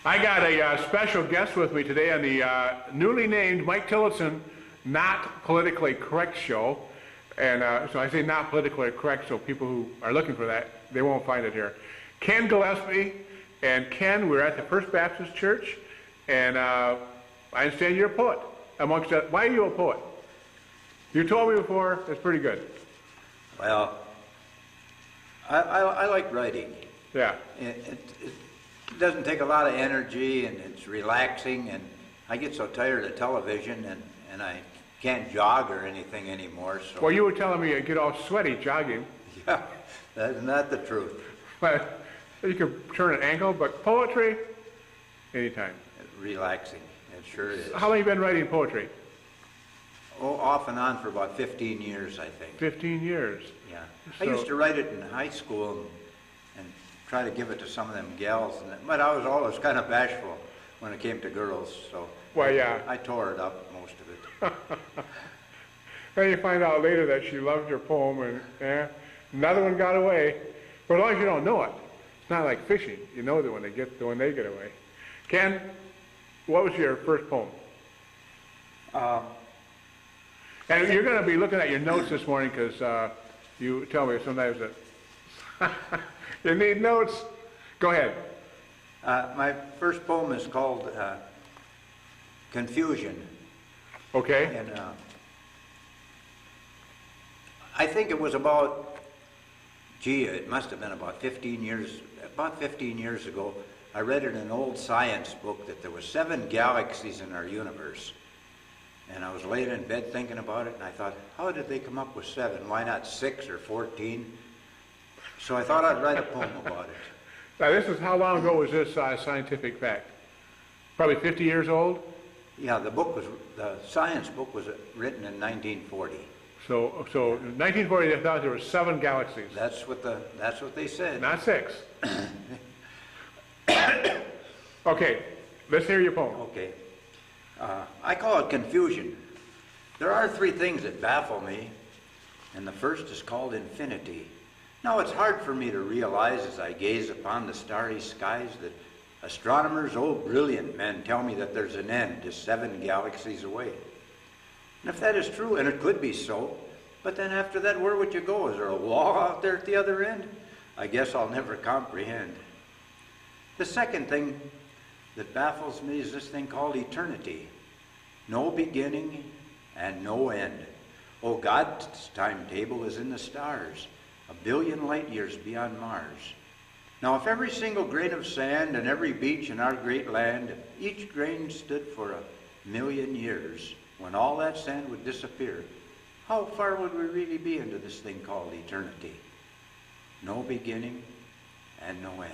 I got a special guest with me today on the newly named Mike Tillotson Not Politically Correct show. And so I say not politically correct, so people who are looking for that, they won't find it here. Ken Gillespie. And Ken, we're at the First Baptist Church, and I understand you're a poet. Amongst that, why are you a poet? You told me before, that's pretty good. Well, I like writing. Yeah. It doesn't take a lot of energy, and it's relaxing, and I get so tired of television, and I can't jog or anything anymore. So. Well, you were telling me you get all sweaty jogging. Yeah, that's not the truth. But you could turn an ankle, but poetry, anytime. Relaxing, it sure is. How long have you been writing poetry? Oh, off and on for about 15 years, I think. 15 years. Yeah. So, I used to write it in high school and try to give it to some of them gals, but I was always kind of bashful when it came to girls, so well, yeah. I tore it up, most of it. Then you find out later that she loved your poem, and another one got away. But as long as you don't know it, it's not like fishing. You know that when they get away. Ken, what was your first poem? And you're going to be looking at your notes this morning because you tell me sometimes that you need notes. Go ahead. My first poem is called Confusion. Okay. And I think it was about, it must have been about 15 years ago. I read in an old science book that there were 7 galaxies in our universe. And I was laying in bed thinking about it, and I thought, how did they come up with 7? Why not 6 or 14? So I thought I'd write a poem about it. Now, this is how long ago was this scientific fact? Probably 50 years old? Yeah, the science book was written in 1940. So in 1940 they thought there were 7 galaxies. That's what they said. Not 6. Okay, let's hear your poem. Okay. I call it Confusion. There are 3 things that baffle me, and the first is called infinity. Now, it's hard for me to realize as I gaze upon the starry skies that astronomers, brilliant men, tell me that there's an end just 7 galaxies away. And if that is true, and it could be so, but then after that, where would you go? Is there a wall out there at the other end? I guess I'll never comprehend. The second thing that baffles me is this thing called eternity. No beginning and no end. Oh, God's timetable is in the stars, 1 billion light years beyond Mars. Now, if every single grain of sand and every beach in our great land, each grain stood for 1,000,000 years, when all that sand would disappear, how far would we really be into this thing called eternity? No beginning and no end.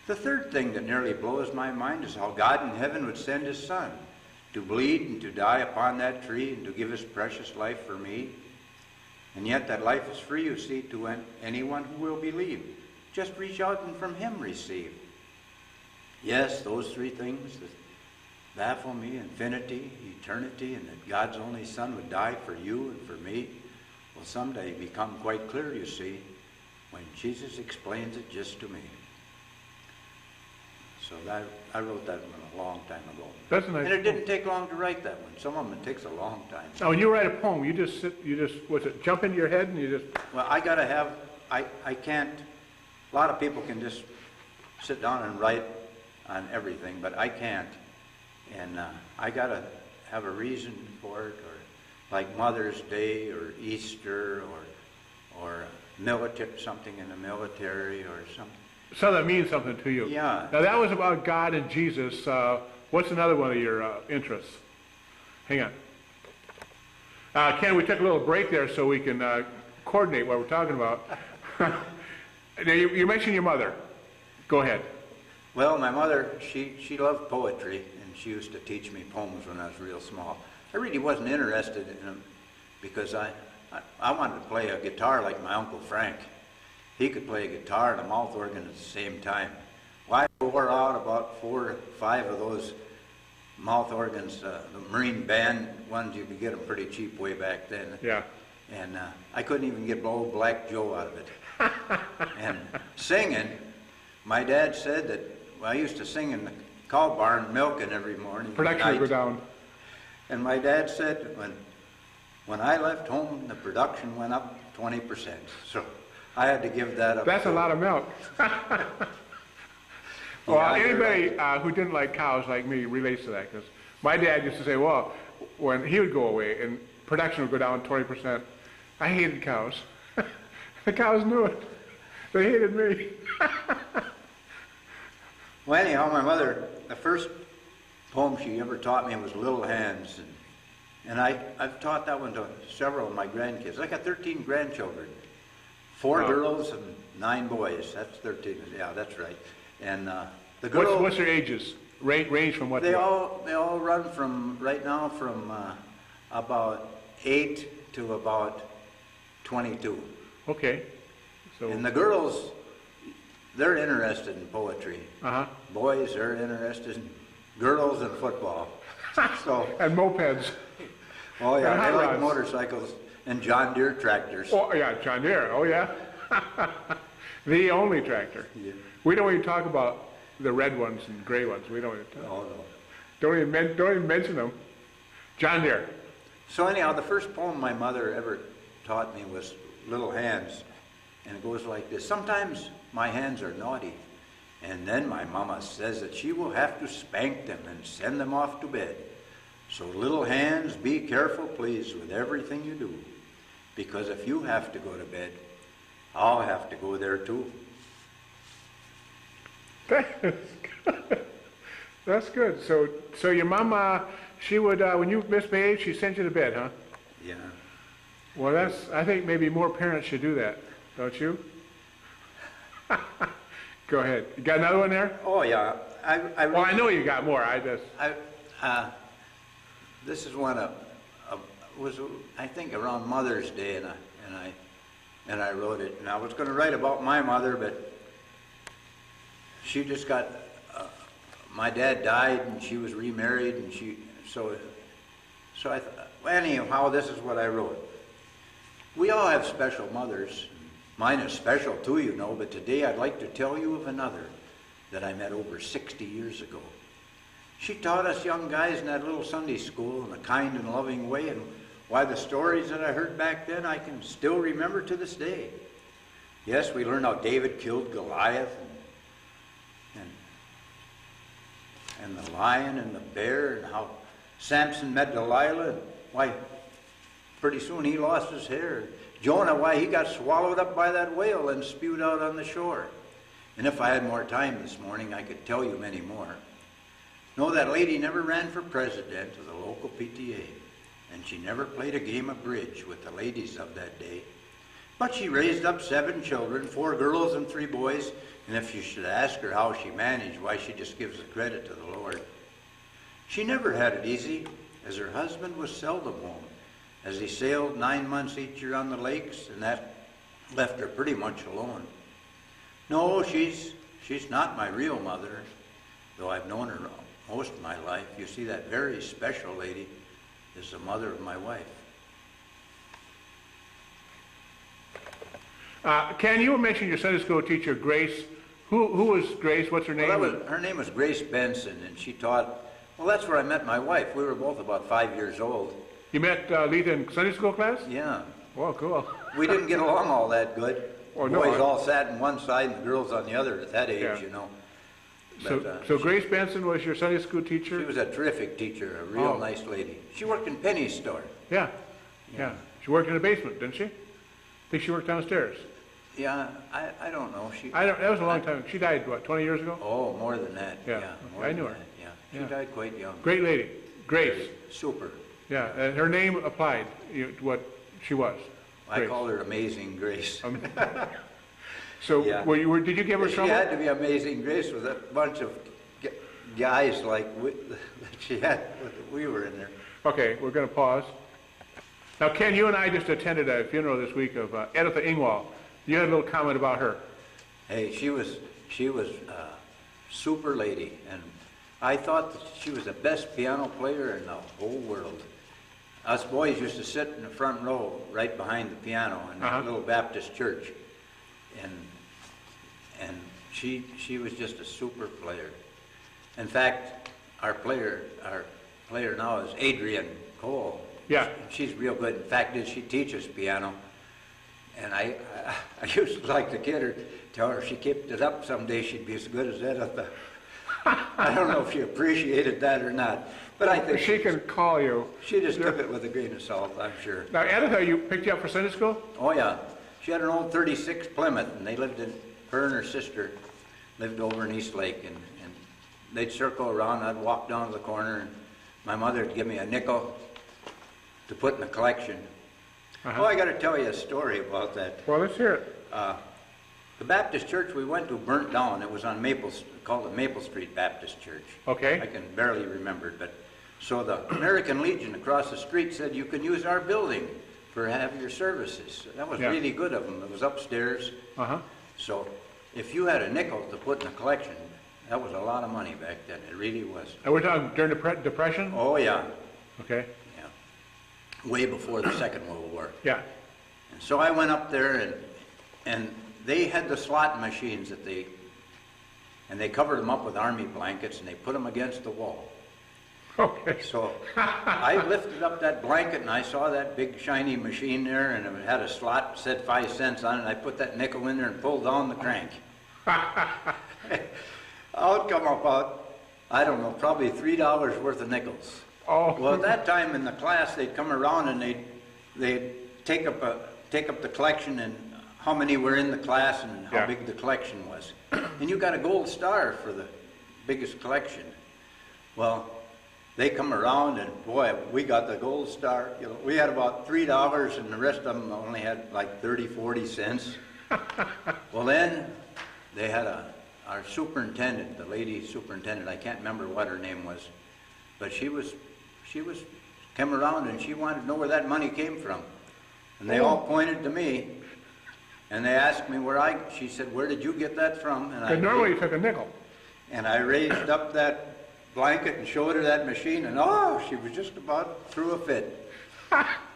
The third thing that nearly blows my mind is how God in heaven would send his Son to bleed and to die upon that tree and to give his precious life for me. And yet that life is free, you see, to anyone who will believe. Just reach out and from him receive. Yes, those 3 things that baffle me, infinity, eternity, and that God's only Son would die for you and for me, will someday become quite clear, you see, when Jesus explains it just to me. So I wrote that one a long time ago. That's a nice and it poem. didn't take long to write that one. Some of them it takes a long time. Now, when you write a poem, you just jump into your head and you just... Well, I gotta have, I can't, a lot of people can just sit down and write on everything, but I can't. And I gotta have a reason for it, or like Mother's Day or Easter or something in the military or something. So that means something to you. Yeah. Now, that was about God and Jesus. What's another one of your interests? Hang on. Ken, we took a little break there so we can coordinate what we're talking about. Now, you mentioned your mother. Go ahead. Well, my mother, she loved poetry, and she used to teach me poems when I was real small. I really wasn't interested in them because I wanted to play a guitar like my Uncle Frank. He could play a guitar and a mouth organ at the same time. Well, I wore out about 4 or 5 of those mouth organs, the Marine Band ones. You could get them pretty cheap way back then. Yeah. And I couldn't even get old Black Joe out of it. And singing, my dad said that I used to sing in the cow barn milking every morning. Production would go down. And my dad said when I left home, the production went up 20%. So I had to give that up. That's a lot of milk. Well, Yeah, you're anybody who didn't like cows like me relates to that, because my dad used to say, well, when he would go away and production would go down 20%, I hated cows. The cows knew it. They hated me. Well, anyhow, my mother, the first poem she ever taught me was Little Hands. And I've taught that one to several of my grandkids. I got 13 grandchildren. 4 Wow. girls and 9 boys. That's 13. Yeah, that's right. And the girls... What's their ages? Range from what They to what? they all run from, right now, from about 8 to about 22. Okay. So, And the girls, they're interested in poetry. uh-huh. Boys are interested in girls and football. So, And mopeds. oh yeah, And they hot like rods. motorcycles and John Deere tractors. Oh, yeah, John Deere. Oh, yeah. The only tractor. Yeah. We don't even talk about the red ones and gray ones. We don't even talk. Oh, no. Don't even mention them. John Deere. So anyhow, the first poem my mother ever taught me was Little Hands. And it goes like this. Sometimes my hands are naughty. And then my mama says that she will have to spank them and send them off to bed. So little hands, be careful, please, with everything you do. Because if you have to go to bed, I'll have to go there too. That's good. So your mama, she would, when you misbehaved, she sent you to bed, huh? Yeah. Well, I think maybe more parents should do that, don't you? Go ahead. You got another one there? Oh yeah. Well, I know you got more. This is one was I think around Mother's Day, and I wrote it. And I was going to write about my mother, but she just got. My dad died, and she was remarried, and so I thought. Well, anyhow, this is what I wrote. We all have special mothers. Mine is special too, you know. But today I'd like to tell you of another that I met over 60 years ago. She taught us young guys in that little Sunday school in a kind and loving way, and why the stories that I heard back then I can still remember to this day. Yes, we learned how David killed Goliath, and the lion and the bear, and how Samson met Delilah, and why pretty soon he lost his hair. Jonah, why he got swallowed up by that whale and spewed out on the shore. And if I had more time this morning, I could tell you many more. No, that lady never ran for president of the local PTA, and she never played a game of bridge with the ladies of that day. But she raised up 7 children, 4 girls and 3 boys, and if you should ask her how she managed, why, she just gives the credit to the Lord. She never had it easy, as her husband was seldom home, as he sailed 9 months each year on the lakes, and that left her pretty much alone. No, she's not my real mother, though I've known her most of my life. You see, that very special lady is the mother of my wife. Ken, you were mentioning your Sunday school teacher, Grace. Who was Grace? What's her name? Well, her name was Grace Benson, and she taught, well, that's where I met my wife. We were both about 5 years old. You met Letha in Sunday school class? Yeah. Oh, cool. We didn't get along all that good. Oh, The no, boys I- all sat on one side and the girls on the other at that age, Yeah. you know. So Grace Benson was your Sunday school teacher? She was a terrific teacher, a real Oh. nice lady. She worked in Penny's store. Yeah. She worked in the basement, didn't she? I think she worked downstairs. Yeah, I don't know. That was a long time. She died, what, 20 years ago? Oh, more than that. Yeah, more I than knew her. that, Yeah, she Yeah. died quite young. Great lady. Grace. Super. Yeah, and her name applied to what she was. I Grace. call her Amazing Grace. So Yeah. did you give her She trouble? had to be Amazing Grace with a bunch of guys like that she had. We were in there. Okay, we're going to pause. Now, Ken, you and I just attended a funeral this week of Editha Ingwall. You had a little comment about her. Hey, she was a super lady, and I thought that she was the best piano player in the whole world. Us boys used to sit in the front row right behind the piano in Uh-huh. that little Baptist church, and she was just a super player. In fact, our player now is Adrian Cole. Yeah. She's real good. In fact, she teaches piano. And I used to like to kid her, tell her if she kept it up someday she'd be as good as Editha. I don't know if she appreciated that or not, but I think She can call you. she just took it with a grain of salt, I'm sure. Now, Editha, you picked you up for Sunday school? Oh yeah, she had an old 36 Plymouth, and her and her sister lived over in East Lake, and they'd circle around. I'd walk down to the corner, and my mother would give me a nickel to put in the collection. Uh-huh. Oh, I got to tell you a story about that. Well, let's hear it. The Baptist church we went to burnt down. It was on called the Maple Street Baptist Church. Okay. I can barely remember it, but so the American Legion across the street said you can use our building for have your services. That was Yeah. really good of them. It was upstairs. Uh-huh. So if you had a nickel to put in the collection, that was a lot of money back then. It really was. And we're talking during the Depression? Oh yeah, Okay. yeah. Way before the Second World War. Yeah. And so I went up there, and they had the slot machines and they covered them up with army blankets, and they put them against the wall. Okay. So I lifted up that blanket, and I saw that big shiny machine there, and it had a slot, said 5 cents on it, and I put that nickel in there and pulled down the crank. Out come about, I don't know, probably $3 worth of nickels. Oh. Well, at that time in the class, they'd come around and they'd take up the collection and how many were in the class and how Yeah. big the collection was. And you got a gold star for the biggest collection. Well, they come around and boy, we got the gold star. You know, we had about $3 and the rest of them only had like 30, 40 cents. Well, then they had our superintendent, the lady superintendent, I can't remember what her name was, but she came around and she wanted to know where that money came from. And they all pointed to me, and they asked me she said, where did you get that from? Because normally you took a nickel. And I raised up that blanket and showed her that machine, and she was just about through a fit.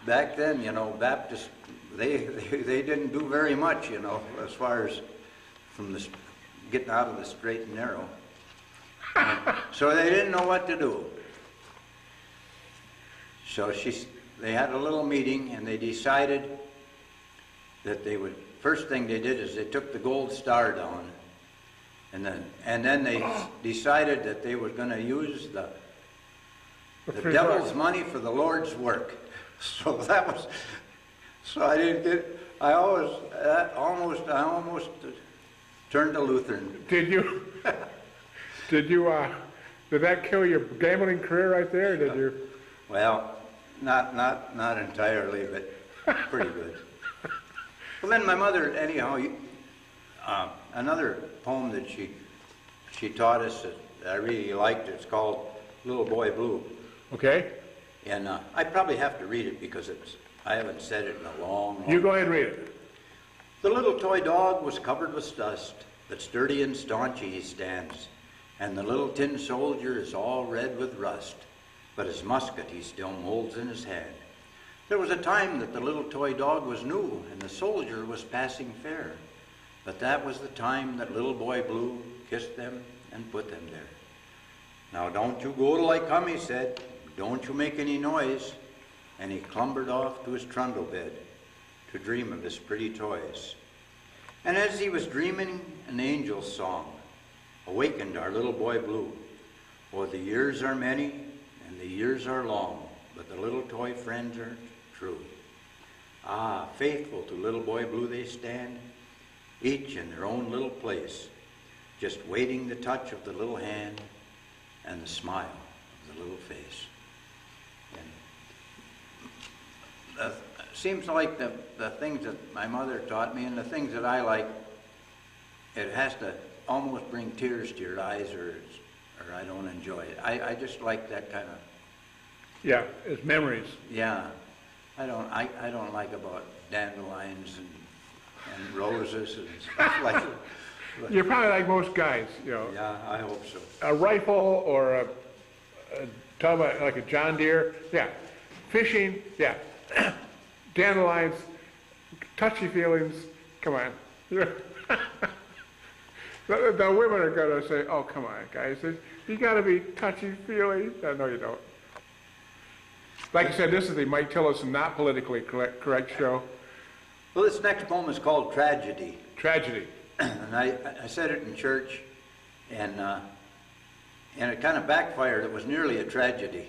Back then, you know, Baptists, they didn't do very much, you know, as far as from getting out of the straight and narrow. So they didn't know what to do. So they had a little meeting, and they decided that first thing they did is they took the gold star down, and then they decided that they were going to use the devil's money for the Lord's work. So I almost turned to Lutheran. Did that kill your gambling career right there? Or did you? Well, not entirely, but pretty good. Well, then my mother, anyhow, another poem that she taught us that I really liked, it's called Little Boy Blue. Okay. And I probably have to read it because I haven't said it in a long You go ahead and read it. The little toy dog was covered with dust, but sturdy and staunch he stands. And the little tin soldier is all red with rust, but his musket he still molds in his hand. There was a time that the little toy dog was new, and the soldier was passing fair. But that was the time that little boy Blue kissed them and put them there. Now don't you go till I come, he said. Don't you make any noise. And he clumbered off to his trundle bed to dream of his pretty toys. And as he was dreaming, an angel's song awakened our little boy Blue. For the years are many and the years are long, but the little toy friends are true. Ah, faithful to little boy Blue they stand, each in their own little place, just waiting the touch of the little hand and the smile of the little face. And seems like the things that my mother taught me and the things that I like, it has to almost bring tears to your eyes or I don't enjoy it. I just like that kind of... Yeah, it's memories. Yeah. I don't like about dandelions and roses and stuff like that. You're probably like most guys, you know. Yeah, I hope so. A rifle or talk about like a John Deere, yeah. Fishing, yeah. Dandelions, touchy feelings, come on. The women are going to say, oh, come on, guys. You got to be touchy-feely. No, you don't. Like I said, this is the Mike Tillotson Not Politically Correct show. Well, this next poem is called Tragedy. Tragedy. And I said it in church, and it kind of backfired. It was nearly a tragedy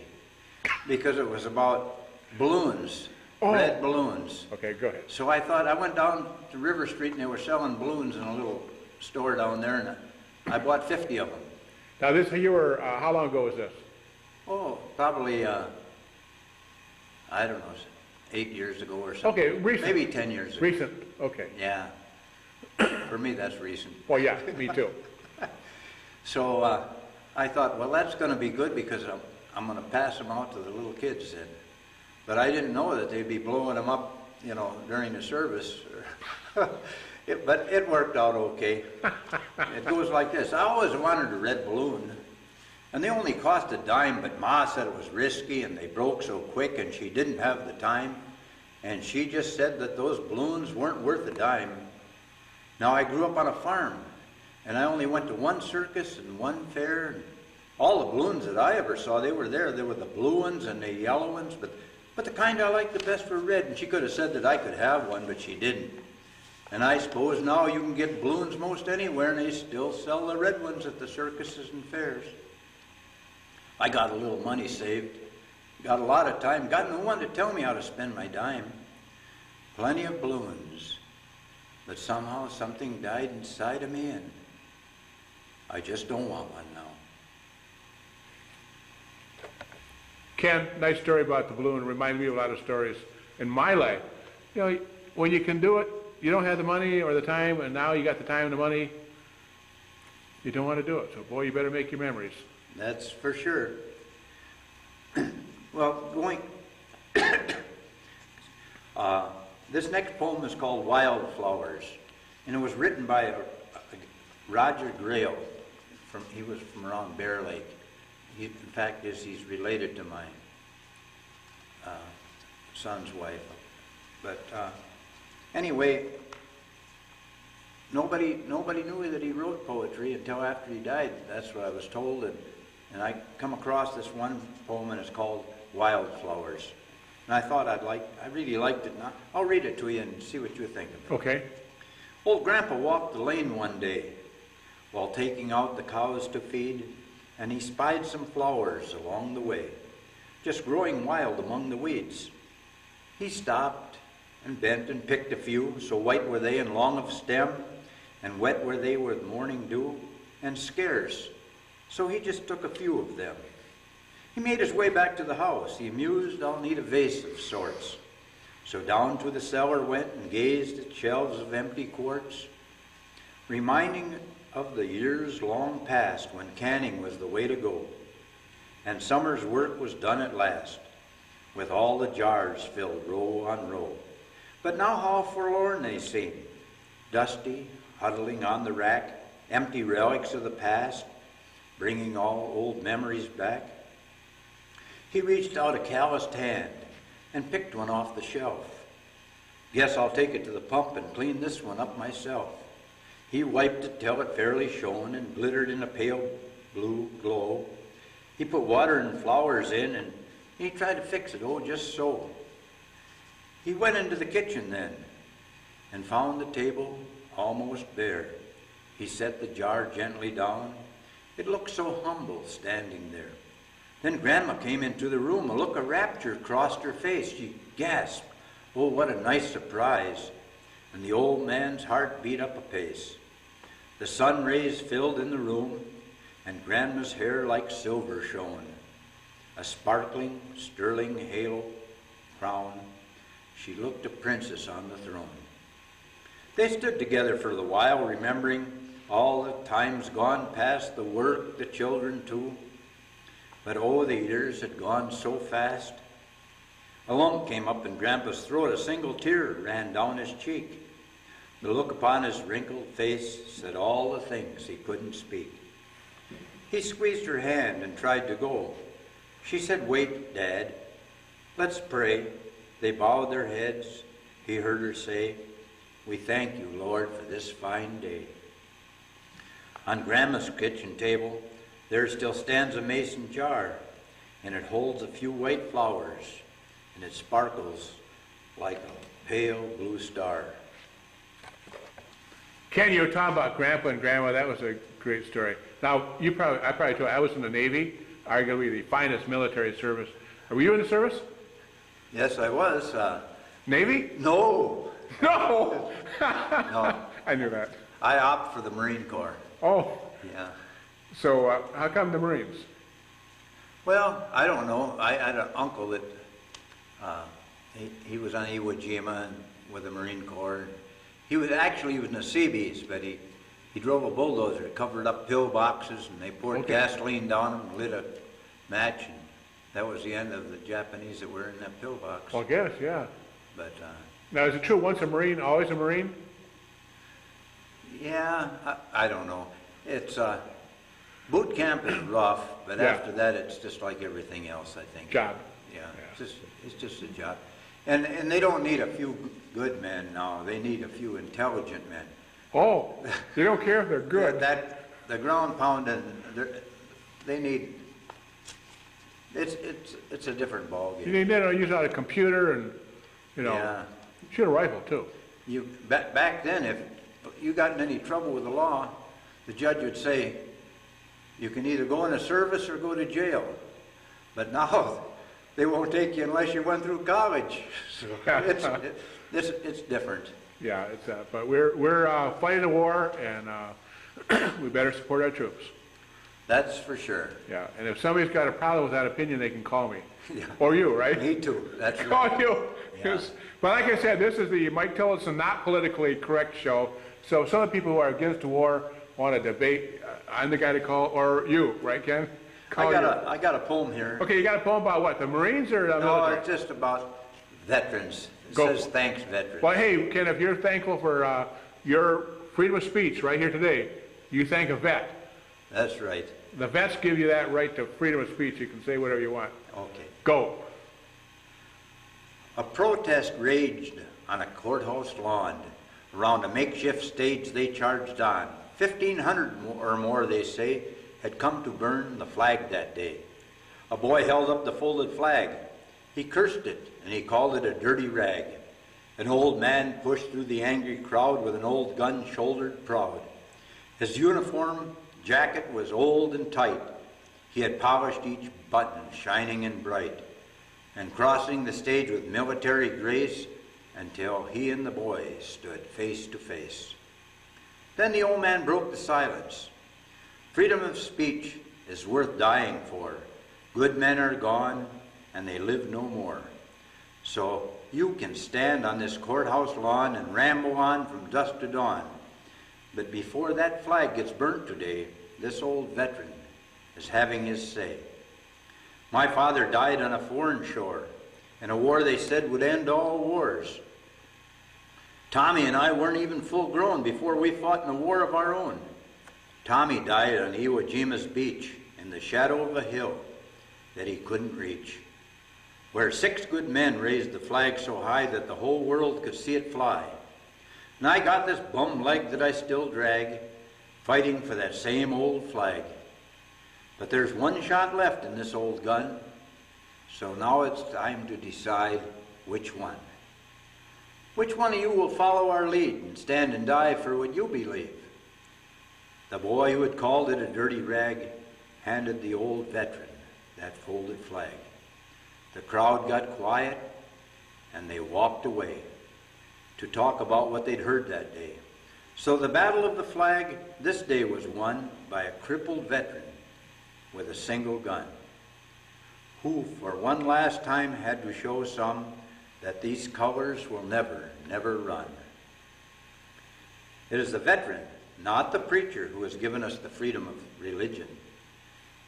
because it was about balloons, red balloons. Okay, go ahead. So I thought, I went down to River Street, and they were selling balloons in a little store down there, and I bought 50 of them. Now, how long ago was this? Oh, probably, I don't know, 8 years ago or something. Okay, recent. Maybe 10 years ago. Recent, okay. Yeah. For me, that's recent. Well, yeah, me too. So I thought, well, that's going to be good because I'm going to pass them out to the little kids then. But I didn't know that they'd be blowing them up, during the service. But it worked out okay. It goes like this. I always wanted a red balloon, and they only cost a dime, but Ma said it was risky and they broke so quick and she didn't have the time. And she just said that those balloons weren't worth a dime. Now, I grew up on a farm, and I only went to one circus and one fair. And all the balloons that I ever saw, they were there. There were the blue ones and the yellow ones, but the kind I liked the best were red. And she could have said that I could have one, but she didn't. And I suppose now you can get balloons most anywhere, and they still sell the red ones at the circuses and fairs. I got a little money saved, got a lot of time, got no one to tell me how to spend my dime. Plenty of balloons, but somehow something died inside of me, and I just don't want one now. Ken, nice story about the balloon. Reminded me of a lot of stories in my life. When you can do it, you don't have the money or the time, and now you got the time and the money, you don't want to do it. So, boy, you better make your memories. That's for sure. Well, this next poem is called Wildflowers, and it was written by Roger Grail. He was from around Bear Lake. In fact, he's related to my son's wife. But anyway, nobody knew that he wrote poetry until after he died. That's what I was told, and I come across this one poem, and it's called Wildflowers. And I thought I really liked it. And I'll read it to you and see what you think of it. Okay. Old Grandpa walked the lane one day while taking out the cows to feed, and he spied some flowers along the way, just growing wild among the weeds. He stopped and bent and picked a few, so white were they and long of stem, and wet were they with morning dew, and scarce, so he just took a few of them. He made his way back to the house. He mused, I'll need a vase of sorts. So down to the cellar went and gazed at shelves of empty quarts, reminding of the years long past when canning was the way to go, and summer's work was done at last, with all the jars filled row on row. But now how forlorn they seem, dusty, huddling on the rack, empty relics of the past, bringing all old memories back. He reached out a calloused hand and picked one off the shelf. Guess I'll take it to the pump and clean this one up myself. He wiped it till it fairly shone and glittered in a pale blue glow. He put water and flowers in, and he tried to fix it, oh, just so. He went into the kitchen then and found the table almost bare. He set the jar gently down. It looked so humble standing there. Then Grandma came into the room. A look of rapture crossed her face. She gasped, oh, what a nice surprise. And the old man's heart beat up apace. The sun rays filled in the room, and Grandma's hair like silver shone. A sparkling, sterling halo crown. She looked a princess on the throne. They stood together for the while, remembering all the times gone past, the work, the children too. But oh, the years had gone so fast. A lump came up in Grandpa's throat. A single tear ran down his cheek. The look upon his wrinkled face said all the things he couldn't speak. He squeezed her hand and tried to go. She said, wait, Dad, let's pray. They bowed their heads. He heard her say, we thank you, Lord, for this fine day. On Grandma's kitchen table, there still stands a mason jar, and it holds a few white flowers, and it sparkles like a pale blue star. Ken, you were talking about Grandpa and Grandma. That was a great story. Now, I probably told you, I was in the Navy, arguably the finest military service. Were you in the service? Yes, I was. Navy? No, No! no. I knew that. I opt for the Marine Corps. Oh, Yeah. so how come the Marines? Well, I don't know. I had an uncle that he was on Iwo Jima and with the Marine Corps. He was in the Seabees, but he drove a bulldozer, covered up pillboxes, and they poured gasoline down them and lit a match, and that was the end of the Japanese that were in that pillbox. Well, I guess, yeah. But Now, is it true, once a Marine, always a Marine? yeah, I don't know. It's boot camp is rough, but Yeah. after that, it's just like everything else, I think. Job. Yeah, it's just a job. And they don't need a few good men now. They need a few intelligent men. Oh, they don't care if they're good. The ground pounding, they need. It's a different ballgame. You need to use out a computer and, Yeah. shoot a rifle too. Back then, if you got in any trouble with the law, the judge would say, you can either go in the service or go to jail. But now, they won't take you unless you went through college. It's different. Yeah, it's but we're fighting a war, and we better support our troops. That's for sure. Yeah, and if somebody's got a problem with that opinion, they can call me. Yeah. Or you, right? Me too. That's Call right. you. Yeah. Yes. But like I said, this is the Mike Tillotson Not Politically Correct show. So some of the people who are against the war want to debate. I'm the guy to call, or you, right, Ken? Call you. I got a poem here. Okay, you got a poem about what? The Marines or the No, military? it's just about veterans. It Go. says thanks, veterans. Well, hey, Ken, if you're thankful for your freedom of speech right here today, you thank a vet. That's right. The vets give you that right to freedom of speech. You can say whatever you want. Okay. Go. A protest raged on a courthouse lawn. Around a makeshift stage they charged on. 1,500 or more, they say, had come to burn the flag that day. A boy held up the folded flag. He cursed it, and he called it a dirty rag. An old man pushed through the angry crowd with an old gun shouldered proud. His uniform jacket was old and tight. He had polished each button, shining and bright, and crossing the stage with military grace until he and the boy stood face to face. Then the old man broke the silence. Freedom of speech is worth dying for. Good men are gone, and they live no more. So you can stand on this courthouse lawn and ramble on from dusk to dawn. But before that flag gets burnt today, this old veteran is having his say. My father died on a foreign shore, in a war they said would end all wars. Tommy and I weren't even full grown before we fought in a war of our own. Tommy died on Iwo Jima's beach in the shadow of a hill that he couldn't reach, where 6 good men raised the flag so high that the whole world could see it fly. And I got this bum leg that I still drag, fighting for that same old flag. But there's one shot left in this old gun, so now it's time to decide which one. Which one of you will follow our lead and stand and die for what you believe? The boy who had called it a dirty rag handed the old veteran that folded flag. The crowd got quiet, and they walked away to talk about what they'd heard that day. So the battle of the flag this day was won by a crippled veteran with a single gun, who for one last time had to show some that these colors will never, never run. It is the veteran, not the preacher, who has given us the freedom of religion.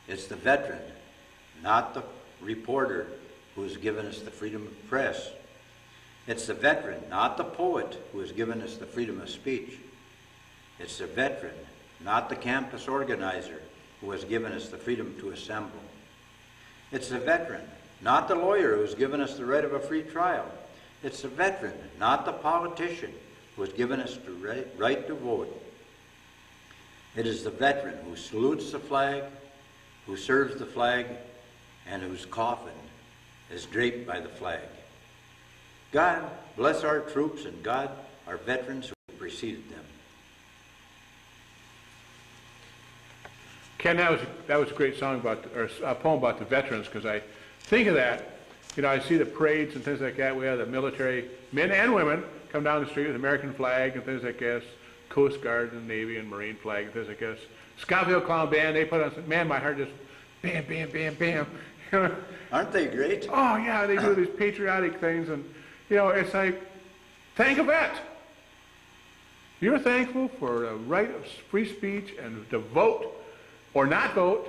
It's the veteran, not the reporter, who has given us the freedom of press. It's the veteran, not the poet, who has given us the freedom of speech. It's the veteran, not the campus organizer, who has given us the freedom to assemble. It's the veteran, not the lawyer, who has given us the right of a free trial. It's the veteran, not the politician, who has given us the right to vote. It is the veteran who salutes the flag, who serves the flag, and whose coffin is draped by the flag. God bless our troops and God our veterans who preceded them. Ken, that was a great song about, or a poem about the veterans, because I think of that. You know, I see the parades and things like that. We have the military men and women come down the street with American flag and things like this. Coast Guard and Navy and Marine flag and things like this. Scottsville Clown Band, they put on, man, my heart just bam, bam, bam, bam. Aren't they great? Oh yeah, they do these patriotic things, and you know, it's like, thank a vet. You're thankful for the right of free speech and to vote or not vote.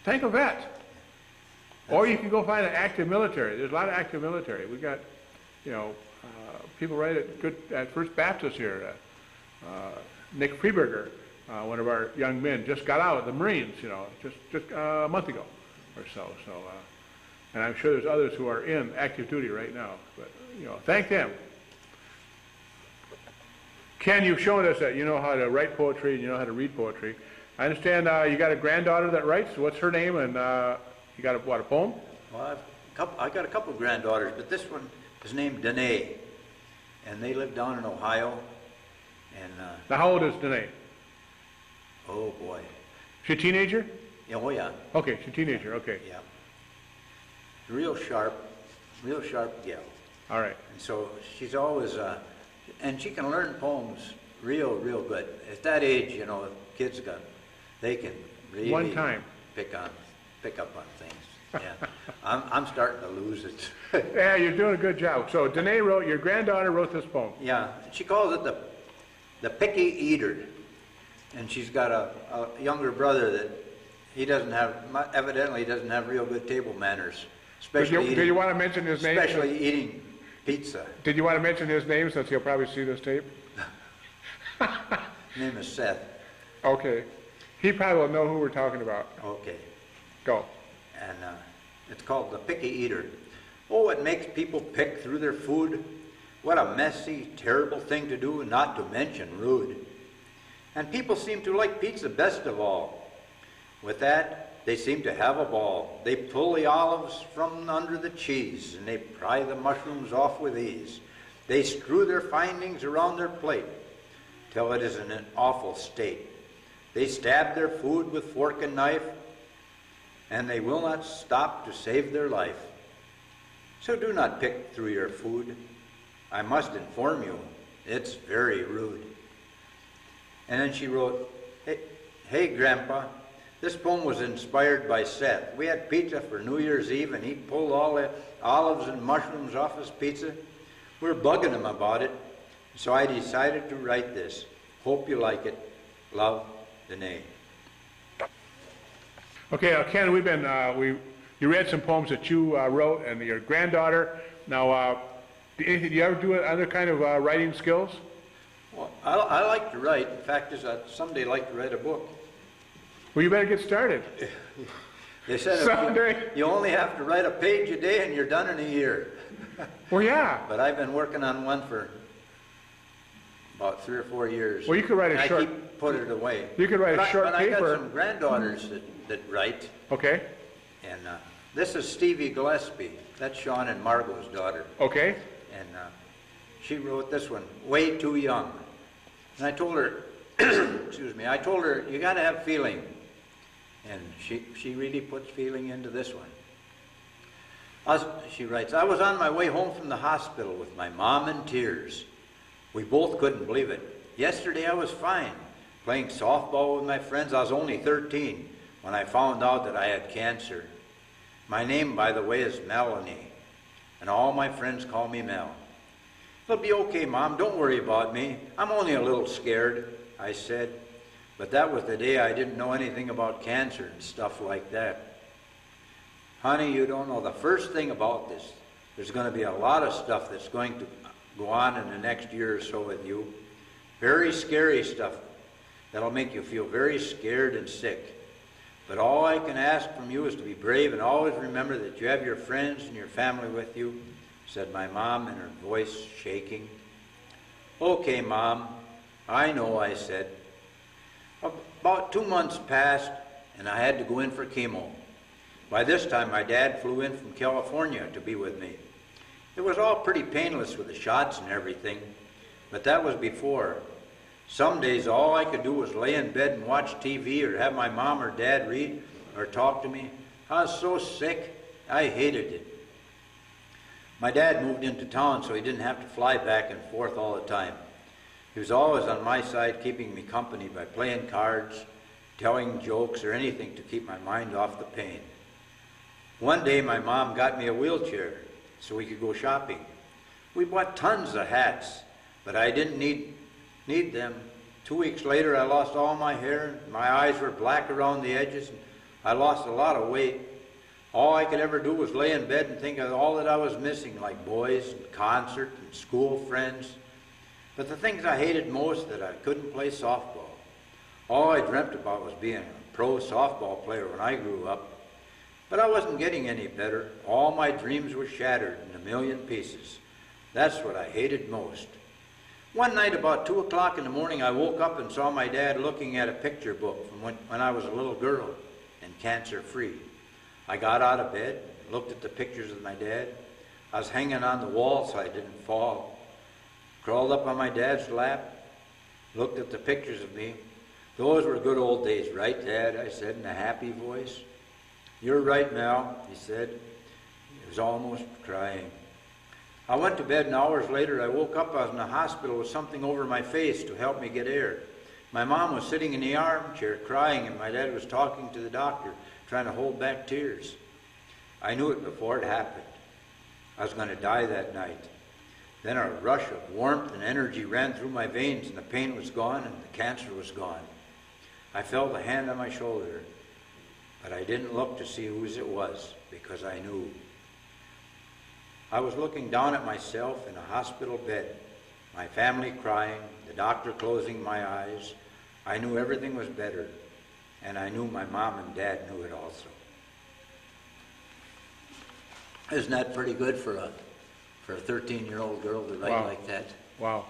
Thank a vet. Or you can go find an active military. There's a lot of active military. We got, you know, people right at First Baptist here. Nick Freeberger, one of our young men, just got out of the Marines. You know, just a month ago or so. So, and I'm sure there's others who are in active duty right now. But you know, thank them. Ken, you've shown us that you know how to write poetry and you know how to read poetry. I understand you got a granddaughter that writes. What's her name? And you got a poem? Well, I got a couple of granddaughters, but this one is named Danae, and they live down in Ohio. And Now, how old is Danae? oh boy, She a teenager? yeah, oh yeah, Okay, she's a teenager. Okay, yeah, real sharp gal. all right. And so she's always, and she can learn poems real good. At that age, you know, kids they can really One time. pick up on things. Yeah, I'm starting to lose it. Yeah, you're doing a good job. So Danae your granddaughter wrote this poem. Yeah, she calls it the picky eater, and she's got a younger brother that evidently doesn't have real good table manners, especially Did you want to mention his name? especially eating pizza. Did you want to mention his name since he'll probably see this tape? His name is Seth. Okay. He probably will know who we're talking about. Okay, Go. and it's called the picky eater. Oh, it makes people pick through their food. What a messy, terrible thing to do, not to mention rude. And people seem to like pizza best of all. With that, they seem to have a ball. They pull the olives from under the cheese, and they pry the mushrooms off with ease. They strew their findings around their plate, till it is in an awful state. They stab their food with fork and knife, and they will not stop to save their life. So do not pick through your food. I must inform you, it's very rude. And then she wrote, hey Grandpa, this poem was inspired by Seth. We had pizza for New Year's Eve, and he pulled all the olives and mushrooms off his pizza. We were bugging him about it, so I decided to write this. Hope you like it. Love, Danae. Okay, Ken, you read some poems that you wrote and your granddaughter. Now, do you ever do other kind of writing skills? Well, I like to write. In fact, I'd someday like to write a book. Well, you better get started. They said Someday. you only have to write a page a day and you're done in a year. Well, yeah. But I've been working on one for about 3 or 4 years. Well, you could write a and short. I keep putting it away. You could write a short but paper. I got some granddaughters that write. Okay. And this is Stevie Gillespie. That's Sean and Margot's daughter. Okay. And she wrote this one, Way Too Young. And I told her, excuse me, I told her, you got to have feeling. And she really puts feeling into this one. She writes, I was on my way home from the hospital with my mom in tears. We both couldn't believe it. Yesterday I was fine, playing softball with my friends. I was only 13 when I found out that I had cancer. My name, by the way, is Melanie, and all my friends call me Mel. It'll be okay, Mom. Don't worry about me. I'm only a little scared, I said. But that was the day I didn't know anything about cancer and stuff like that. Honey, you don't know the first thing about this. There's going to be a lot of stuff that's going to go on in the next year or so with you. Very scary stuff that'll make you feel very scared and sick. But all I can ask from you is to be brave and always remember that you have your friends and your family with you, said my mom in her voice shaking. Okay, Mom, I know, I said. About 2 months passed, and I had to go in for chemo. By this time, my dad flew in from California to be with me. It was all pretty painless with the shots and everything, but that was before. Some days, all I could do was lay in bed and watch TV or have my mom or dad read or talk to me. I was so sick, I hated it. My dad moved into town so he didn't have to fly back and forth all the time. He was always on my side, keeping me company by playing cards, telling jokes, or anything to keep my mind off the pain. One day, my mom got me a wheelchair so we could go shopping. We bought tons of hats, but I didn't need them. 2 weeks later, I lost all my hair. My eyes were black around the edges, and I lost a lot of weight. All I could ever do was lay in bed and think of all that I was missing, like boys and concert and school friends. But the things I hated most, that I couldn't play softball. All I dreamt about was being a pro softball player when I grew up. But I wasn't getting any better. All my dreams were shattered in a million pieces. That's what I hated most. One night about 2 o'clock in the morning, I woke up and saw my dad looking at a picture book from when I was a little girl and cancer-free. I got out of bed, looked at the pictures of my dad. I was hanging on the wall so I didn't fall. Crawled up on my dad's lap, looked at the pictures of me. Those were good old days, right, Dad? I said in a happy voice. You're right, Mel, he said. He was almost crying. I went to bed, and hours later I woke up. I was in the hospital with something over my face to help me get air. My mom was sitting in the armchair crying, and my dad was talking to the doctor, trying to hold back tears. I knew it before it happened. I was going to die that night. Then a rush of warmth and energy ran through my veins, and the pain was gone, and the cancer was gone. I felt a hand on my shoulder, but I didn't look to see whose it was, because I knew. I was looking down at myself in a hospital bed, my family crying, the doctor closing my eyes. I knew everything was better, and I knew my mom and dad knew it also. Isn't that pretty good for a 13-year-old girl to write like that? Wow.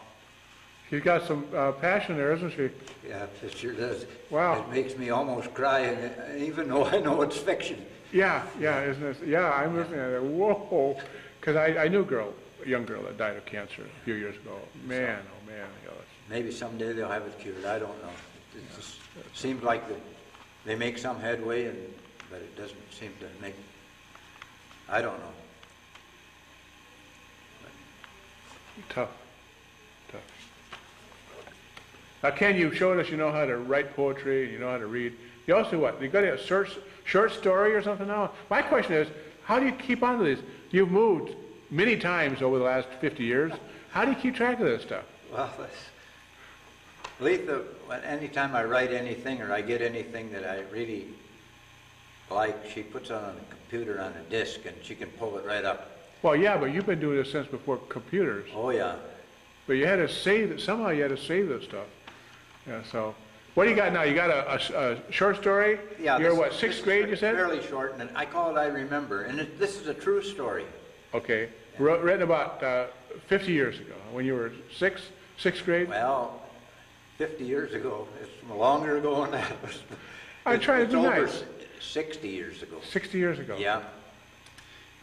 She's got some passion there, isn't she? Yeah, it sure does. Wow. It makes me almost cry, and even though I know it's fiction. Yeah, isn't it? Yeah, I'm listening at it. Whoa. Because I knew a young girl that died of cancer a few years ago. Man, oh man. You know, maybe someday they'll have it cured. I don't know. It just seems like they make some headway, but it doesn't seem to make. I don't know. Tough. Now, Ken, you showed us you know how to write poetry, you know how to read. You also what? You got a short story or something now? My question is, how do you keep on to this? You've moved many times over the last 50 years. How do you keep track of this stuff? Well, Letha, anytime I write anything or I get anything that I really like, she puts it on a computer on a disk and she can pull it right up. Well, yeah, but you've been doing this since before computers. Oh, yeah. But you had to save it. Somehow you had to save this stuff. Yeah, so what do you got now? You got a short story? Yeah. You're what, sixth grade, you said? Fairly short, and I call it I Remember. And this is a true story. Okay. Yeah. Written about 50 years ago, when you were sixth grade? Well, 50 years ago. It's longer ago than that. I'm trying to be nice. It's over 60 years ago. 60 years ago. Yeah.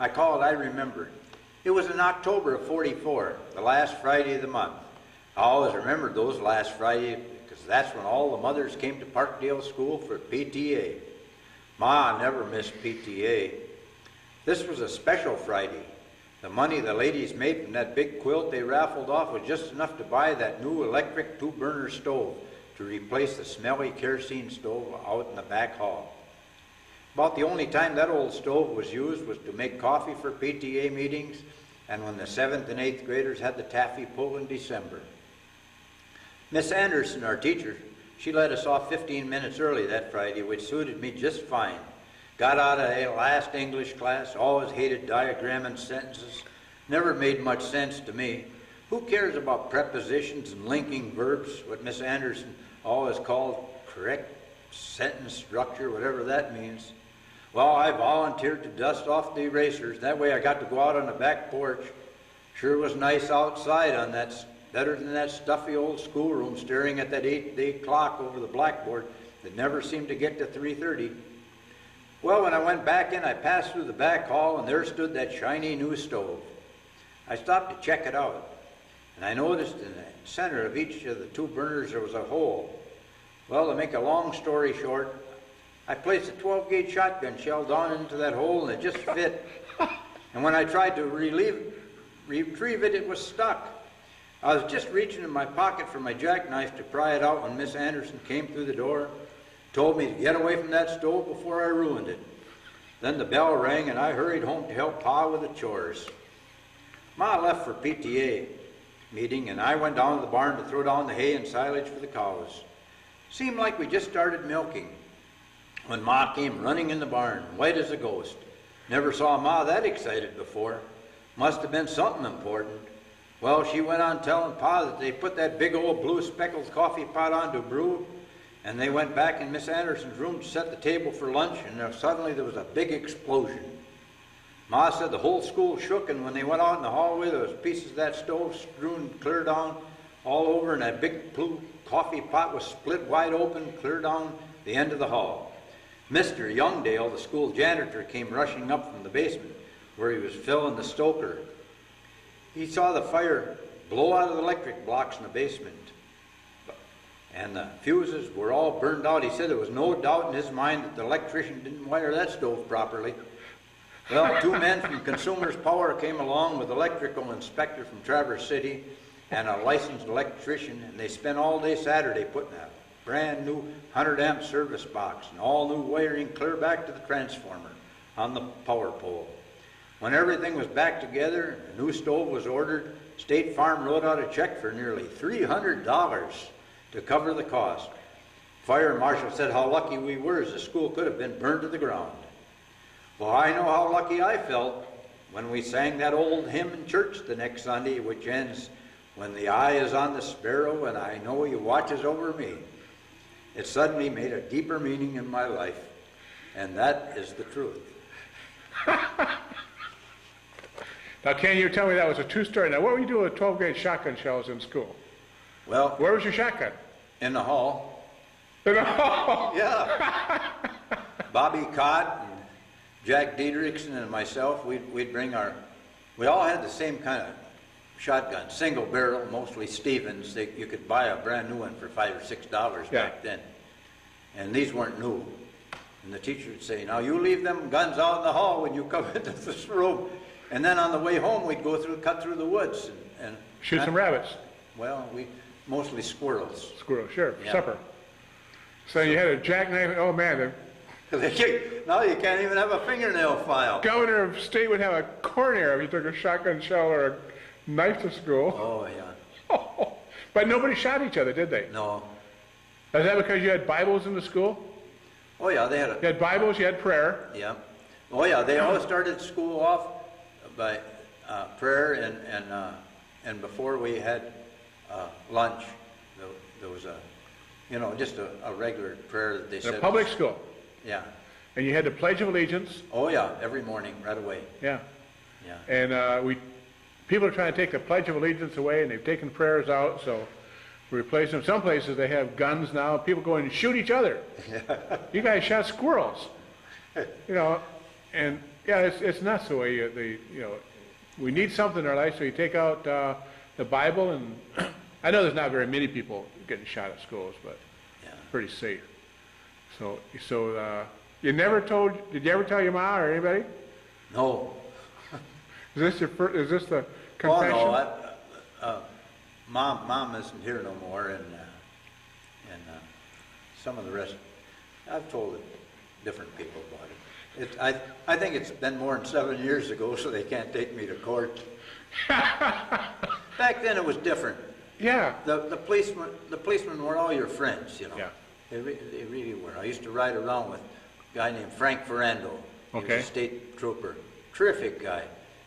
I call it I Remember. It was in October of 44, the last Friday of the month. I always remembered those last Friday because that's when all the mothers came to Parkdale School for PTA. Ma never missed PTA. This was a special Friday. The money the ladies made from that big quilt they raffled off was just enough to buy that new electric 2-burner stove to replace the smelly kerosene stove out in the back hall. About the only time that old stove was used was to make coffee for PTA meetings and when the 7th and 8th graders had the taffy pull in December. Miss Anderson, our teacher, she let us off 15 minutes early that Friday, which suited me just fine. Got out of the last English class, always hated diagramming sentences, never made much sense to me. Who cares about prepositions and linking verbs, what Miss Anderson always called correct sentence structure, whatever that means? Well, I volunteered to dust off the erasers. That way I got to go out on the back porch. Sure was nice outside on that better than that stuffy old schoolroom staring at that 8-day clock over the blackboard that never seemed to get to 3:30. Well, when I went back in, I passed through the back hall, and there stood that shiny new stove. I stopped to check it out, and I noticed in the center of each of the 2 burners there was a hole. Well, to make a long story short, I placed a 12-gauge shotgun shell down into that hole, and it just fit. And when I tried to retrieve it, it was stuck. I was just reaching in my pocket for my jackknife to pry it out when Miss Anderson came through the door, told me to get away from that stove before I ruined it. Then the bell rang, and I hurried home to help Pa with the chores. Ma left for PTA meeting, and I went down to the barn to throw down the hay and silage for the cows. Seemed like we just started milking when Ma came running in the barn, white as a ghost. Never saw Ma that excited before. Must have been something important. Well, she went on telling Pa that they put that big old blue speckled coffee pot on to brew, and they went back in Miss Anderson's room to set the table for lunch, and suddenly there was a big explosion. Ma said the whole school shook, and when they went out in the hallway, there was pieces of that stove strewn clear down all over, and that big blue coffee pot was split wide open clear down the end of the hall. Mr. Youngdale, the school janitor, came rushing up from the basement where he was filling the stoker. He saw the fire blow out of the electric blocks in the basement, and the fuses were all burned out. He said there was no doubt in his mind that the electrician didn't wire that stove properly. Well, 2 men from Consumers Power came along with electrical inspector from Traverse City and a licensed electrician, and they spent all day Saturday putting a brand new 100-amp service box and all new wiring clear back to the transformer on the power pole. When everything was back together, a new stove was ordered. State Farm wrote out a check for nearly $300 to cover the cost. Fire marshal said how lucky we were, as the school could have been burned to the ground. Well, I know how lucky I felt when we sang that old hymn in church the next Sunday, which ends, "When the eye is on the sparrow and I know he watches over me." It suddenly made a deeper meaning in my life, and that is the truth. Now, Ken, you tell me that was a true story. Now, what were you doing with 12-gauge shotgun shells in school? Well, Where was your shotgun? in the hall, In the hall. yeah. Bobby Cott and Jack Diederiksen and myself, we'd bring we all had the same kind of shotgun, single barrel, mostly Stevens. You could buy a brand new one for $5 or $6 back then. And these weren't new. And the teacher would say, "Now you leave them guns out in the hall when you come into this room." And then on the way home, we'd cut through the woods and Shoot some rabbits. Well, mostly squirrels. Squirrel, sure, Yeah. supper. So you had a jackknife. Oh man, Now you can't even have a fingernail file. the governor of state would have a corner if you took a shotgun shell or a knife to school. Oh, yeah. But nobody shot each other, did they? No. Is that because you had Bibles in the school? Oh, yeah, they had You had Bibles, you had prayer. yeah. Oh, yeah, they always started school off by prayer, and before we had lunch, there was just a regular prayer that they In said. a public school. Yeah. And you had the Pledge of Allegiance. Oh, yeah, every morning, right away. Yeah. Yeah. And people are trying to take the Pledge of Allegiance away, and they've taken prayers out, so we replace them. Some places they have guns now. People go in and shoot each other. You guys shot squirrels. And yeah, it's nuts the way we need something in our life, so you take out the Bible, and I know there's not very many people getting shot at schools, but Yeah. pretty safe. So did you ever tell your mom or anybody? No. Is this the Oh, confession? no, Mom isn't here no more, and some of the rest, I've told different people about it. I think it's been more than 7 years ago, so they can't take me to court. Back then it was different. Yeah. The policemen were all your friends, Yeah. They really were. I used to ride around with a guy named Frank Ferrando. He Okay. was a state trooper. Terrific guy.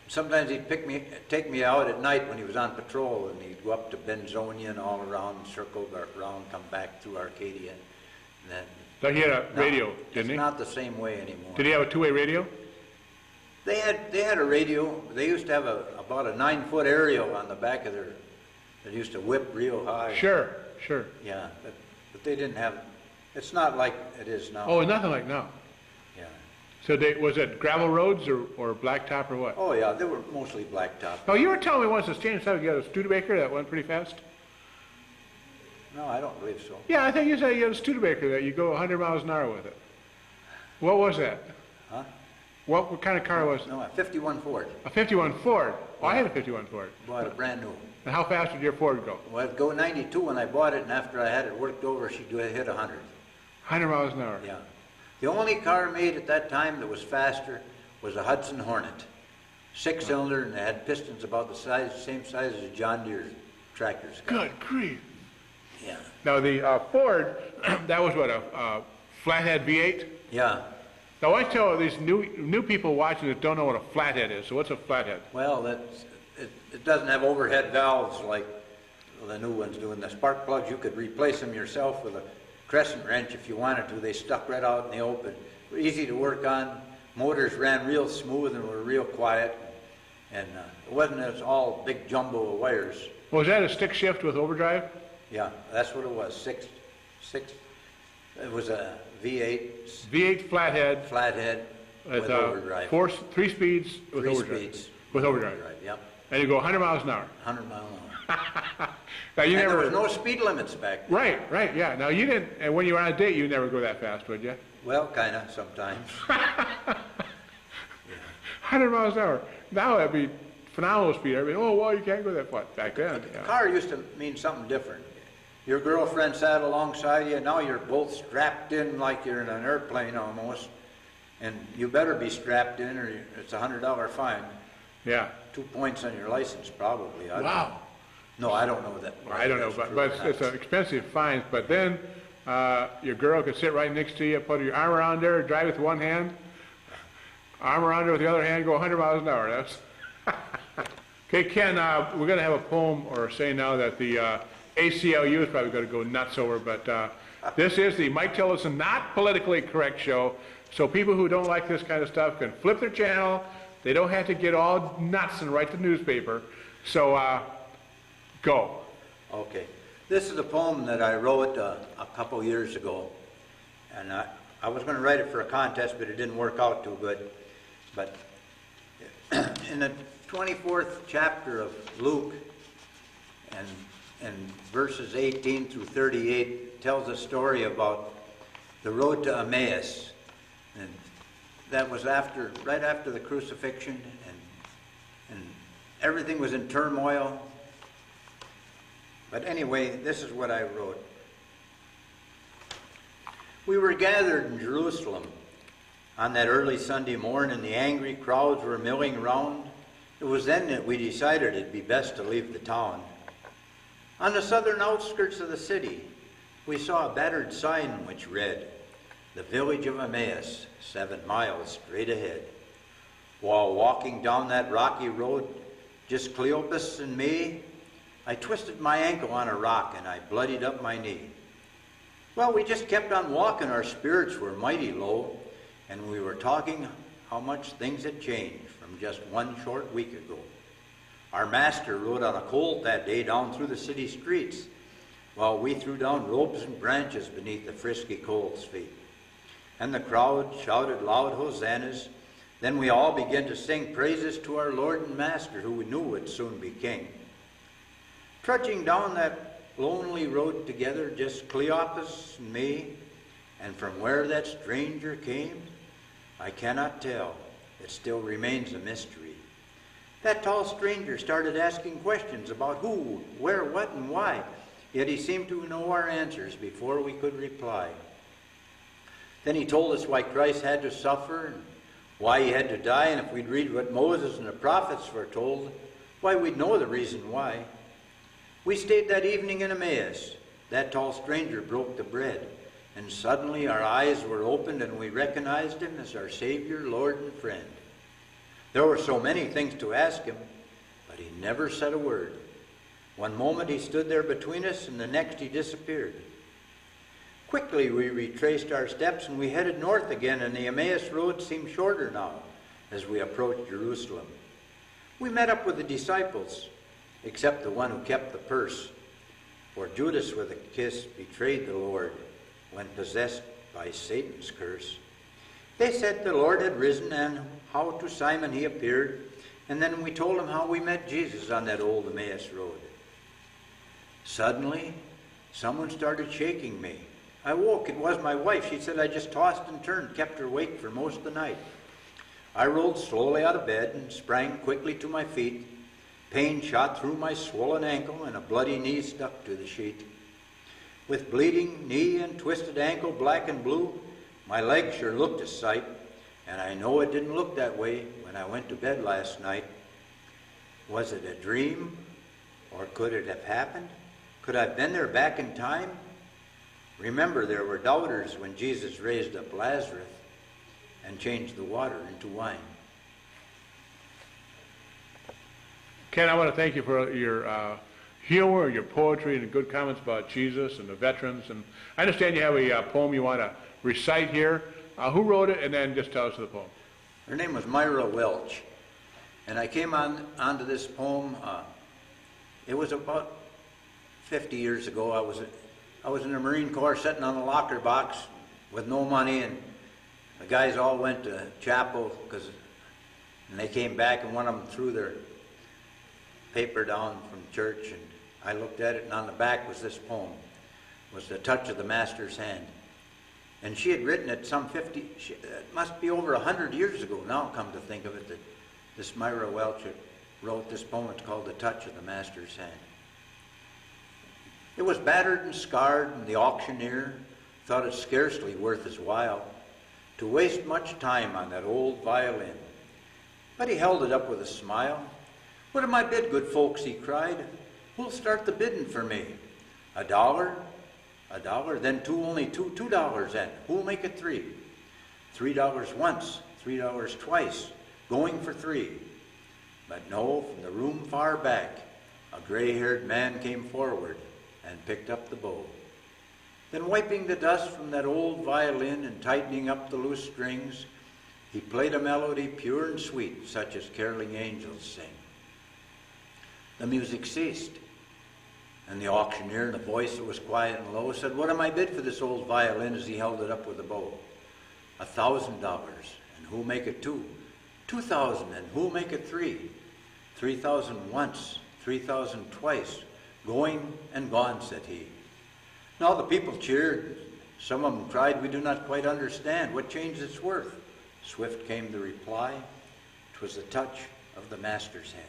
Sometimes he'd take me out at night when he was on patrol, and he'd go up to Benzonia and all around, circle around, come back through Arcadia. And then, So he had a radio, didn't he? It's not the same way anymore. Did he have a two-way radio? They had a radio. They used to have about a 9-foot aerial on the back of that used to whip real high. Sure, sure. Yeah, but they didn't have, it's not like it is now. Oh, nothing like now. Yeah. So was it gravel roads or blacktop or what? Oh, yeah, they were mostly blacktop. Oh, you were telling me once this changed stuff, you had a Studebaker that went pretty fast? No, I don't believe so. Yeah, I think you said you had a Studebaker that you go 100 miles an hour with it. What was that? Huh? What kind of car was it? No, a 51 Ford. A 51 Ford. Oh, I had a 51 Ford. Bought it brand new. And how fast did your Ford go? Well, it'd go 92 when I bought it, and after I had it worked over, she'd hit 100. 100 miles an hour. Yeah. The only car made at that time that was faster was a Hudson Hornet. 6-cylinder, and it had pistons about the same size as a John Deere tractor's got. Good grief. Yeah. Now the Ford, that was what, a flathead V8? Yeah. Now I tell these new people watching that don't know what a flathead is. So what's a flathead? Well, it doesn't have overhead valves like the new ones do. And the spark plugs, you could replace them yourself with a crescent wrench if you wanted to. They stuck right out in the open. Were easy to work on. Motors ran real smooth and were real quiet. And it wasn't as all big jumbo of wires. Was that a stick shift with overdrive? Yeah, that's what it was. Six. It was a V8 V8 flathead flathead with overdrive. 3 speeds with Three overdrive. speeds. With overdrive. Yep. And you go 100 miles an hour. 100 mile an hour. Now you And never. there was no speed limits back then. Right, yeah. Now you didn't, and when you were on a date, you never go that fast, would you? Well, kind of sometimes. 100 miles an hour. Now that'd be phenomenal speed. Everybody, oh, well, you can't go that fast back then. The Yeah. car used to mean something different. Your girlfriend sat alongside you, now you're both strapped in like you're in an airplane almost. And you better be strapped in or it's a $100 fine. Yeah. 2 points on your license probably. I don't know. Wow. No, I don't know that. Well, I don't know, but it's an expensive fine. But then your girl could sit right next to you, put your arm around her, drive with one hand, arm around her with the other hand, go 100 miles an hour. That's okay, Ken. We're going to have a poem or say now that the ACLU is probably going to go nuts over. But this is the Mike Tillotson Not Politically Correct show. So people who don't like this kind of stuff can flip their channel. They don't have to get all nuts and write the newspaper. So go. Okay. This is a poem that I wrote a couple years ago. And I was going to write it for a contest, but it didn't work out too good. But in the 24th chapter of Luke, and verses 18 through 38, tells a story about the road to Emmaus. And that was right after the crucifixion, and everything was in turmoil. But anyway, this is what I wrote. We were gathered in Jerusalem on that early Sunday morning, and the angry crowds were milling round. It was then that we decided it'd be best to leave the town. On the southern outskirts of the city, we saw a battered sign which read, "The village of Emmaus, 7 miles straight ahead." While walking down that rocky road, just Cleopas and me, I twisted my ankle on a rock and I bloodied up my knee. Well, we just kept on walking. Our spirits were mighty low, and we were talking how much things had changed from just one short week ago. Our master rode on a colt that day down through the city streets, while we threw down ropes and branches beneath the frisky colt's feet. And the crowd shouted loud hosannas. Then we all began to sing praises to our Lord and Master, who we knew would soon be king. Trudging down that lonely road together, just Cleopas and me, and from where that stranger came, I cannot tell. It still remains a mystery. That tall stranger started asking questions about who, where, what, and why, yet he seemed to know our answers before we could reply. Then he told us why Christ had to suffer, and why he had to die, and if we'd read what Moses and the prophets foretold, why we'd know the reason why. We stayed that evening in Emmaus. That tall stranger broke the bread, and suddenly our eyes were opened and we recognized him as our Savior, Lord, and friend. There were so many things to ask him, but he never said a word. One moment he stood there between us, and the next he disappeared. Quickly we retraced our steps and we headed north again, and the Emmaus road seemed shorter now as we approached Jerusalem. We met up with the disciples. except the one who kept the purse. For Judas with a kiss betrayed the Lord when possessed by Satan's curse. They said the Lord had risen and how to Simon he appeared, and then we told him how we met Jesus on that old Emmaus road. Suddenly, someone started shaking me. I woke. It was my wife. She said I just tossed and turned, kept her awake for most of the night. I rolled slowly out of bed and sprang quickly to my feet. Pain shot through my swollen ankle and a bloody knee stuck to the sheet. With bleeding knee and twisted ankle, black and blue, my leg sure looked a sight, and I know it didn't look that way when I went to bed last night. Was it a dream, or could it have happened? Could I have been there back in time? Remember, there were doubters when Jesus raised up Lazarus and changed the water into wine. Ken, I want to thank you for your humor, your poetry, and good comments about Jesus and the veterans. And I understand you have a poem you want to recite here. Who wrote it? And then just tell us the poem. Her name was Myra Welch. And I came onto this poem, it was about 50 years ago. I was in the Marine Corps sitting on a locker box with no money, and the guys all went to chapel and they came back, and one of them threw their paper down from church, and I looked at it, and on the back was this poem. It was The Touch of the Master's Hand. And she had written it it must be over 100 years ago now, come to think of it, that this Myra Welch wrote this poem. It's called The Touch of the Master's Hand. It was battered and scarred, and the auctioneer thought it scarcely worth his while to waste much time on that old violin. But he held it up with a smile. "What am I bid, good folks?" he cried. "Who'll start the bidding for me? $1? $1, then two, only $2 then. Who'll make it $3? $3 once, $3 twice, going for $3. But no, from the room far back, a gray-haired man came forward and picked up the bow. Then wiping the dust from that old violin and tightening up the loose strings, he played a melody pure and sweet, such as caroling angels sing. The music ceased, and the auctioneer, in a voice that was quiet and low, said, "What am I bid for this old violin?" as he held it up with a bow. $1,000, and who'll make it $2? $2,000, and who'll make it $3? $3,000 once, $3,000 twice, going and gone, said he. Now the people cheered. Some of them cried, "We do not quite understand. What changed its worth?" Swift came the reply, "'Twas the touch of the Master's hand."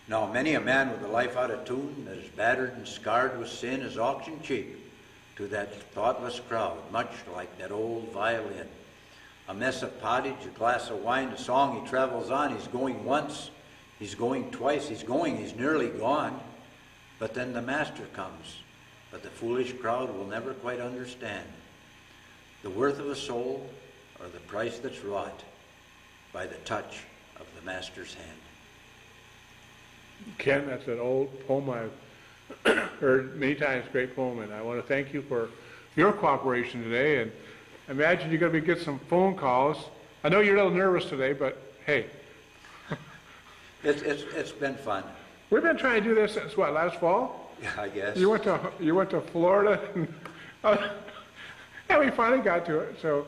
Now many a man with a life out of tune, that is battered and scarred with sin, is auctioned cheap to that thoughtless crowd, much like that old violin. A mess of pottage, a glass of wine, a song, he travels on. He's going once, he's going twice, he's nearly gone. But then the Master comes, but the foolish crowd will never quite understand the worth of a soul or the price that's wrought by the touch of the Master's hand. Ken, that's an old poem I've heard many times, great poem, and I want to thank you for your cooperation today, and I imagine you're going to get some phone calls. I know you're a little nervous today, but hey. It's been fun. We've been trying to do this since, what, last fall? Yeah, I guess. You went to Florida, and we finally got to it, so,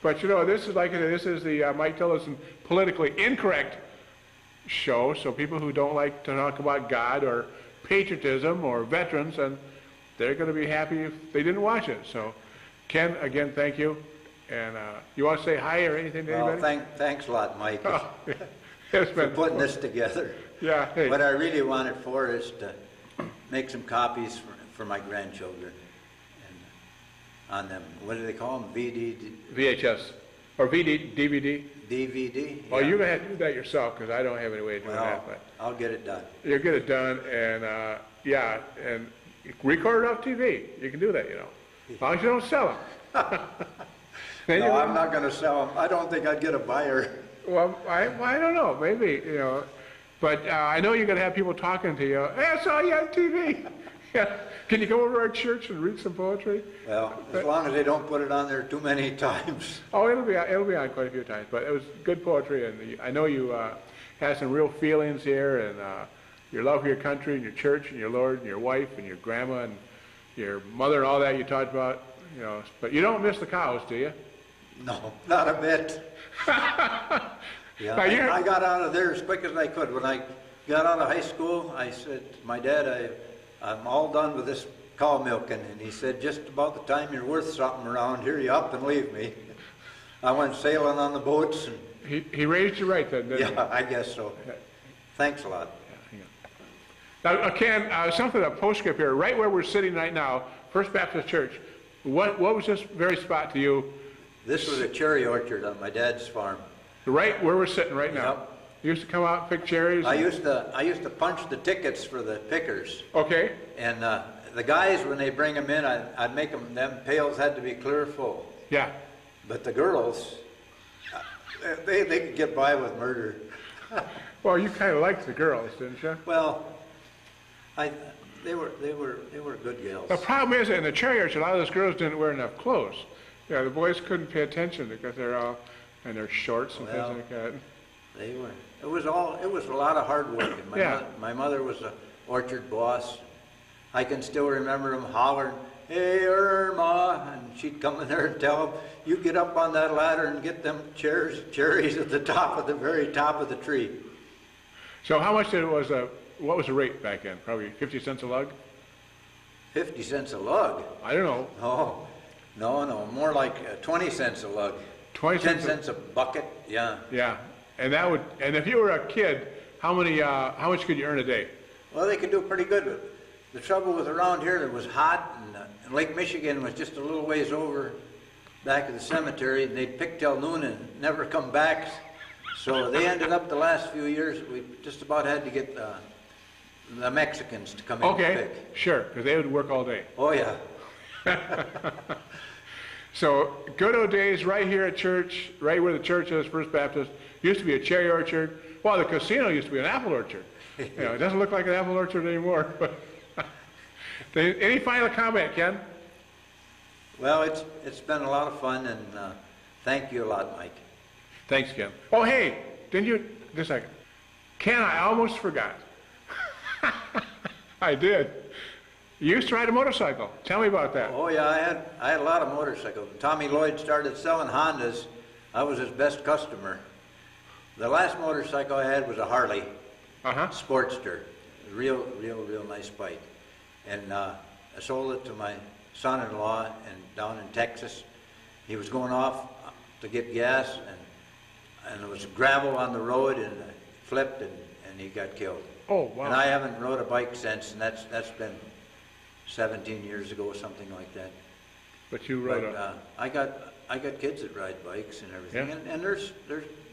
but you know, this is the Mike Tillotson politically incorrect show, so people who don't like to talk about God or patriotism or veterans, and they're going to be happy if they didn't watch it. So, Ken, again, thank you. And you want to say hi or anything to anybody? Well, thanks a lot, Mike, It's for been putting this together. Yeah. Hey. What I really want it for is to make some copies for my grandchildren. And on them, what do they call them? VHS or DVD. DVD? Oh, yeah. you're going to have to do that yourself because I don't have any way of doing that. But I'll get it done. you'll get it done, and and record it off TV. You can do that, you know, as long as you don't sell them. No, I'm not going to sell them. I don't think I'd get a buyer. Well, I don't know. Maybe, you know. But I know you're going to have people talking to you. Hey, I saw you on TV. Yeah. Can you come over to our church and read some poetry? Well, as long as they don't put it on there too many times. Oh, it'll be on quite a few times. But it was good poetry, and I know you had some real feelings here, and your love for your country and your church and your Lord and your wife and your grandma and your mother and all that you talked about, you know, but you don't miss the cows, do you? No, not a bit. Yeah, Now, I got out of there as quick as I could. When I got out of high school, I said to my dad, I'm all done with this cow milking. And he said, just about the time you're worth something around here, you up and leave me. I went sailing on the boats. And He raised you right then, didn't he? yeah, I guess so. Thanks a lot. Now, Ken, something, a postscript here, right where we're sitting right now, First Baptist Church, what was this very spot to you? This was a cherry orchard on my dad's farm. Right where we're sitting right now? Yep. You used to come out and pick cherries? I used to punch the tickets for the pickers. Okay. And the guys, when they bring them in, I'd make them pails had to be clear full. Yeah. But the girls, they could get by with murder. Well, you kind of liked the girls, didn't you? Well, they were good girls. The problem is, in the cherry orchard, a lot of those girls didn't wear enough clothes. Yeah, the boys couldn't pay attention because they're all in their shorts and Well, things like that. They were. It was a lot of hard work. And Yeah. My mother was an orchard boss. I can still remember them hollering, "Hey, Irma," and she'd come in there and tell them, "You get up on that ladder and get them cherries at the very top of the tree." So how much what was the rate back then? Probably 50 cents a lug? 50 cents a lug. I don't know. No, more like 20 cents a lug. 20 10 cents cents a bucket, yeah. Yeah. And if you were a kid, how much could you earn a day? Well, they could do pretty good. The trouble was around here, it was hot, and Lake Michigan was just a little ways over back at the cemetery, and they'd pick till noon and never come back. So they ended up the last few years, we just about had to get the Mexicans to come in and Okay, pick. sure, because they would work all day. Oh, yeah. So good old days right here at church, right where the church is, First Baptist, used to be a cherry orchard. Well, the casino used to be an apple orchard. You know, it doesn't look like an apple orchard anymore. But any final comment, Ken? Well, it's been a lot of fun, and thank you a lot, Mike. Thanks, Ken. Oh, hey, didn't you, just a second. Ken, I almost forgot. I did. You used to ride a motorcycle. Tell me about that. Oh yeah, I had a lot of motorcycles. When Tommy Lloyd started selling Hondas, I was his best customer. The last motorcycle I had was a Harley Sportster. Real nice bike. And I sold it to my son-in-law down in Texas. He was going off to get gas, and there was gravel on the road, and it flipped, and he got killed. Oh, wow. And I haven't rode a bike since, and that's been 17 years ago, something like that. But you rode I got kids that ride bikes and everything, Yeah. and they're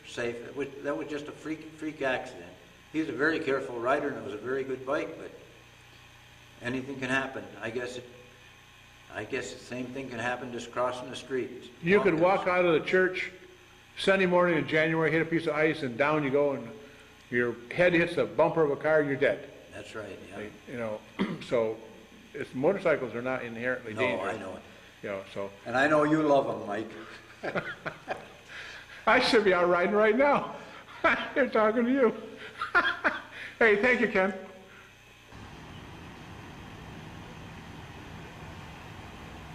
safe. That was just a freak accident. He was a very careful rider, and it was a very good bike, but anything can happen. I guess the same thing can happen just crossing the street. You could walk out of the church Sunday morning in January, hit a piece of ice, and down you go, and your head hits the bumper of a car, and you're dead. That's right, yeah. You know, so motorcycles are not inherently dangerous. No, I know it. You know, so And I know you love them, Mike. I should be out riding right now. They're talking to you. Hey, thank you, Ken.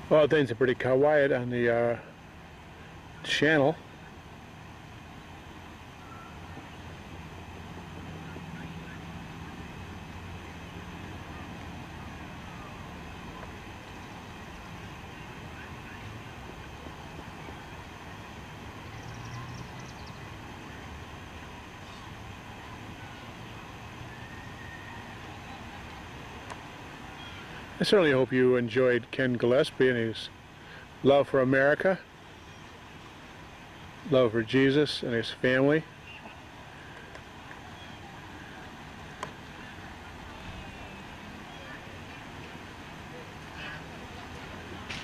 Well, things are pretty quiet on the channel. I certainly hope you enjoyed Ken Gillespie and his love for America, love for Jesus and his family.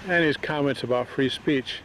And his comments about free speech.